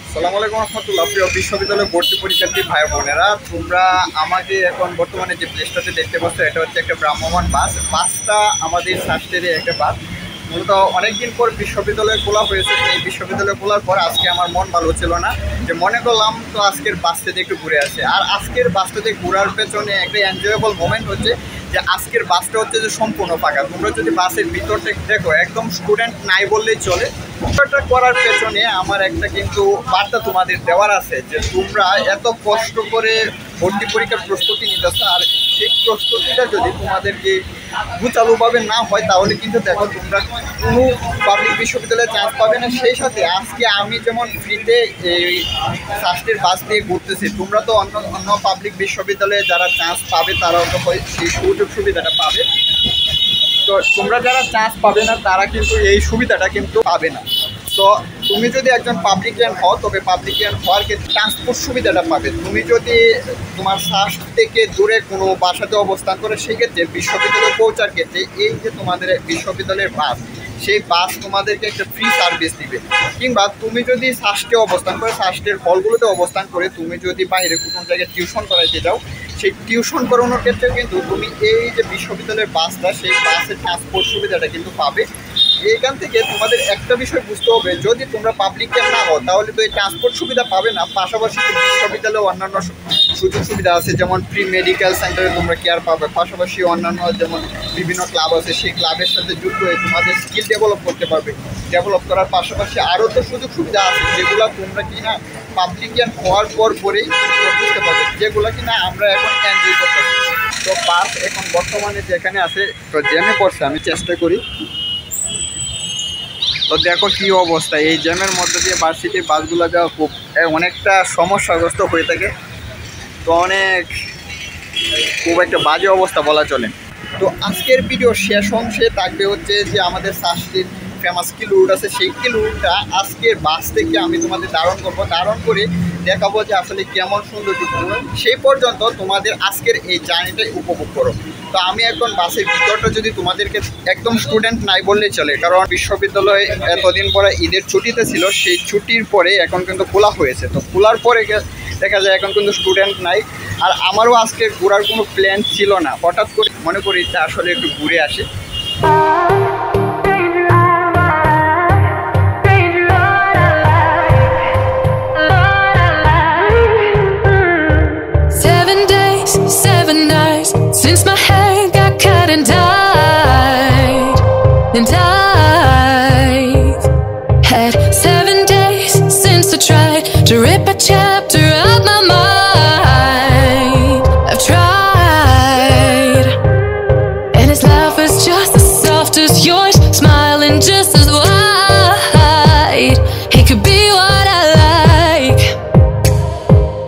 আসসালামু আলাইকুম রহমতুল্লাহ। প্রিয় বিশ্ববিদ্যালয় ভর্তি পরীক্ষার্থী ভাই বোনেরা, তোমরা আমাকে এখন বর্তমানে যে প্লেসটাতে দেখতে পাচ্ছ এটা হচ্ছে একটা ভ্রাম্যমাণ বাস। বাসটা আমাদের সাস্টেরই একটা বাস। মূলত অনেকদিন পর বিশ্ববিদ্যালয়ে খোলা হয়েছে। এই বিশ্ববিদ্যালয়ে খোলার পর আজকে আমার মন ভালো ছিল না, যে মনে করলাম তো আজকের বাসটাতে একটু ঘুরে আসে। আর আজকের বাসটাতে ঘোরার পেছনে একটা এনজয়েবল মোমেন্ট হচ্ছে যে আজকের বাসটা হচ্ছে যে সম্পূর্ণ ফাঁকা। তোমরা যদি বাসের ভিতরটা দেখো, একদম স্টুডেন্ট নাই বললেই চলে। ভিতরটা করার পেছনে আমার একটা কিন্তু বার্তা তোমাদের দেওয়ার আছে, যে তোমরা এত কষ্ট করে ভর্তি পরীক্ষার প্রস্তুতি নিতেছো, আর সেই প্রস্তুতিটা যদি তোমাদেরকে গুছালোভাবে না হয় তাহলে কিন্তু দেখো তোমরা কোনো পাবলিক বিশ্ববিদ্যালয়ে চান্স পাবে না। সেই সাথে আজকে আমি যেমন ফ্রিতে এই সাস্টের বাস দিয়ে ঘুরতেছি, তোমরা তো অন্য অন্য পাবলিক বিশ্ববিদ্যালয়ে যারা চান্স পাবে তারাও তো সেই সুযোগ সুবিধাটা পাবে। তো তোমরা যারা চান্স পাবে না তারা কিন্তু এই সুবিধাটা কিন্তু পাবে না। তো তুমি যদি একজন পাবলিকিয়ান হও, তবে পাবলিকিয়ান হওয়ার ক্ষেত্রে ট্রান্সপোর্ট সুবিধাটা পাবে। তুমি যদি তোমার সাস্ট থেকে দূরে কোনো বাসাতে অবস্থান করে, সেক্ষেত্রে বিশ্ববিদ্যালয়ে পৌঁছার ক্ষেত্রে এই যে তোমাদের বিশ্ববিদ্যালয়ের বাস, সেই বাস তোমাদেরকে একটা ফ্রি সার্ভিস দিবে। কিংবা তুমি যদি সাস্টে অবস্থান করে, সাস্টের হলগুলোতে অবস্থান করে তুমি যদি বাইরে কোনো জায়গায় টিউশন করাইতে যাও, সেই টিউশন করানোর ক্ষেত্রে কিন্তু তুমি এই যে বিশ্ববিদ্যালয়ের বাসটা, সেই বাসের ট্রান্সপোর্ট সুবিধাটা কিন্তু পাবে। এইখান থেকে তোমাদের একটা বিষয় বুঝতে হবে, যদি তোমরা পাবলিকের না হও তাহলে তো এই ট্রান্সপোর্ট সুবিধা পাবে না। পাশাপাশি বিশ্ববিদ্যালয়ে অন্যান্য সুযোগ সুবিধা আছে, যেমন প্রি মেডিকেল সেন্টারে তোমরা কেয়ার পাবে। পাশাপাশি অন্যান্য যেমন বিভিন্ন ক্লাব আছে, সেই ক্লাবের সাথে যুক্ত হয়ে তোমাদের স্কিল ডেভেলপ করতে পারবে। ডেভেলপ করার পাশাপাশি আরও তো সুযোগ সুবিধা আছে, যেগুলো তোমরা কিনা পাবলিকিয়ান হওয়ার পরেই বুঝতে পারবে, যেগুলো কিনা আমরা এখন এনজয় করতে পারি। তো বাস এখন বর্তমানে যেখানে আছে, তো জ্যামে পড়ছে, আমি চেষ্টা করি। তো দেখো কি অবস্থা, এই জ্যামের মধ্যে দিয়ে ভার্সিটির বাসগুলো যাওয়া খুব অনেকটা সমস্যাগ্রস্ত হয়ে থাকে। তো খুব একটা বাজে অবস্থা বলা চলে। তো আজকের ভিডিও শেষ অংশে থাকবে হচ্ছে যে আমাদের সাস্টির ফেমাস কিল রুট আছে, সেই কিল রুটটা আজকের বাস থেকে আমি তোমাদের ধারণ করবো, ধারণ করে দেখাবো যে আসলে কেমন সৌন্দর্য। সেই পর্যন্ত তোমাদের আজকের এই জার্নিটাই উপভোগ করো। তো আমি এখন বাসের ভিতরটা যদি তোমাদেরকে, একদম স্টুডেন্ট নাই বললেই চলে, কারণ বিশ্ববিদ্যালয়ে এতদিন পরে ঈদের ছুটিতে ছিল, সেই ছুটির পরে এখন কিন্তু খোলা হয়েছে। তো খোলার পরে দেখা যায় এখন কিন্তু স্টুডেন্ট নাই। আর আমারও আজকে ঘোরার কোনো প্ল্যান ছিল না, হঠাৎ করে মনে করি যে আসলে একটু ঘুরে আসি। Since my hair got cut and dyed, and I've had 7 days since I tried to rip a chapter out my mind. I've tried, and his laugh is just as soft as yours, smiling just as wide. He could be what I like,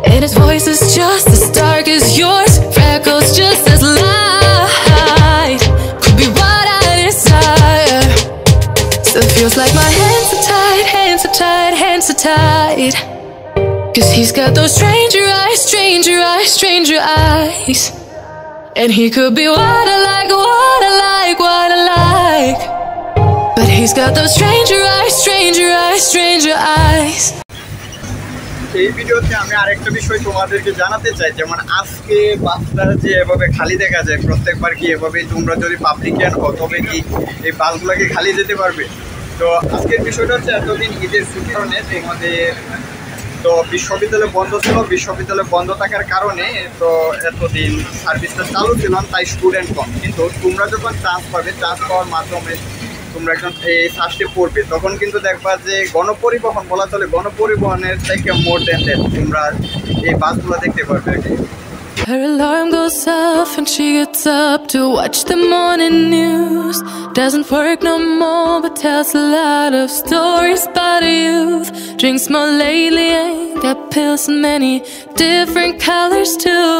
and his voice is just as dark as yours, freckles just as light. Could be what I desire. Still feels like my hands are tied, hands are tied, hands are tied. 'Cause he's got those stranger eyes, stranger eyes, stranger eyes. And he could be what I like, what I like, what I like. But he's got those stranger eyes, stranger eyes, stranger eyes. এই ভিডিওতে আমি আরেকটা বিষয় তোমাদেরকে জানাতে চাই, যেমন আজকে বাসটা যে এভাবে খালি দেখা যায়, প্রত্যেকবার কি এভাবেই তোমরা যদি পাবলিকিয়ান হও তবে কি এই বাসগুলোকে খালি যেতে পারবে? তো আজকের বিষয়টা হচ্ছে এতদিন ঈদের ছুটির কারণে তোমাদের তো বিশ্ববিদ্যালয় বন্ধ ছিল, বিশ্ববিদ্যালয় বন্ধ থাকার কারণে তো এতদিন সার্ভিসটা চালু ছিল, তাই স্টুডেন্ট কম। কিন্তু তোমরা যখন চান্স পাবে, চান্স পাওয়ার মাধ্যমে তোমরা একজন এই সাস্টে পড়বে, তখন কিন্তু দেখবা যে গণপরিবহন বলা চলে, গণপরিবহনের থেকে মোর দেন তোমরা এই বাসগুলো দেখতে পারবে আর কি। Her alarm goes off and she gets up to watch the morning news. Doesn't work no more but tells a lot of stories about her youth. Drinks more lately and got pills in many different colors too.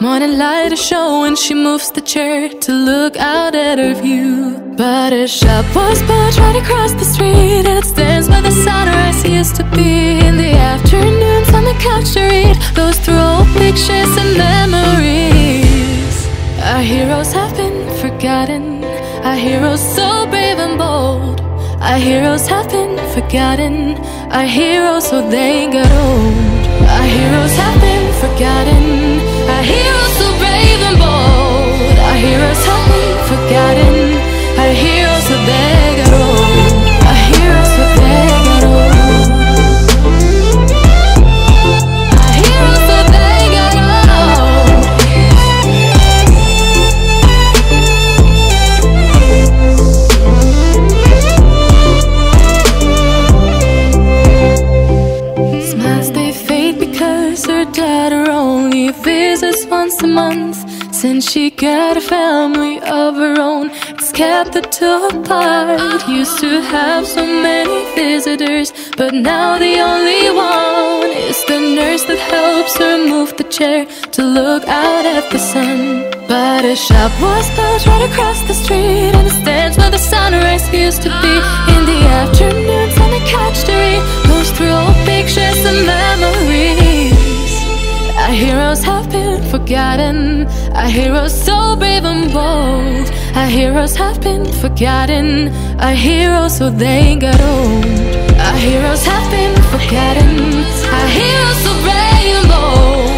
Morning light is showing, she moves the chair to look out at her view. But her shop was built right across the street, and it stands where the sunrise used to be. In the afternoons on the couch to read, goes through old pictures and memories. Our heroes have been forgotten, our heroes so brave and bold. Our heroes have been forgotten, are heroes so they get old. Our heroes have been forgotten. Our heroes so brave and bold. Our heroes have been forgotten. Our heroes so they get old. Our heroes so they get old. Our heroes so they get old. Smiles they fade because her dad only visits once a month. Since she got a family of her own, it's kept the two apart. Used to have so many visitors, but now the only one is the nurse that helps her move the chair to look out at the sun. But a shop was built right across the street, and it stands where the sunrise used to be. In the afternoons on the couch to read, goes through old pictures and memories. Our heroes have been forgotten. Our heroes so brave and bold. Our heroes have been forgotten. Our heroes so they got old. Our heroes have been forgotten. Our heroes so brave and bold.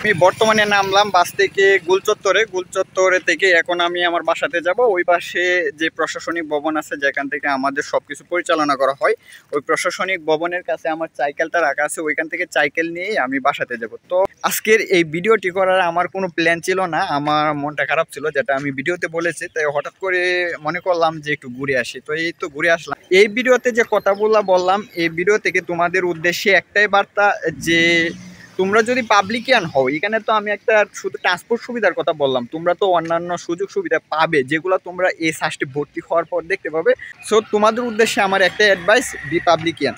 আমি বর্তমানে নামলাম বাস থেকে গুলচত্বরে থেকে এখন আমি আমার বাসাতে যাব। ওই পাশে যে প্রশাসনিক ভবন আছে যেখান থেকে আমাদের সবকিছু পরিচালনা করা হয়, ওই প্রশাসনিক ভবনের কাছে আমার সাইকেলটা রাখা আছে, ওইখান থেকে সাইকেল নিয়েই আমি বাসাতে যাব। তো আজকের এই ভিডিওটি করার আমার কোনো প্ল্যান ছিল না, আমার মনটা খারাপ ছিল যেটা আমি ভিডিওতে বলেছি, তাই হঠাৎ করে মনে করলাম যে একটু ঘুরে আসি। তো এই তো ঘুরে আসলাম। এই ভিডিওতে যে কথাগুলো বললাম, এই ভিডিও থেকে তোমাদের উদ্দেশ্যে একটাই বার্তা যে তোমরা যদি পাবলিকিয়ান হও, এখানে তো আমি একটা শুধু ট্রান্সপোর্ট সুবিধার কথা বললাম, তোমরা তো অন্যান্য সুযোগ সুবিধা পাবে যেগুলো তোমরা এই সাস্টে ভর্তি হওয়ার পর দেখতে পাবে। সো তোমাদের উদ্দেশ্যে আমার একটা অ্যাডভাইস, বি পাবলিকিয়ান।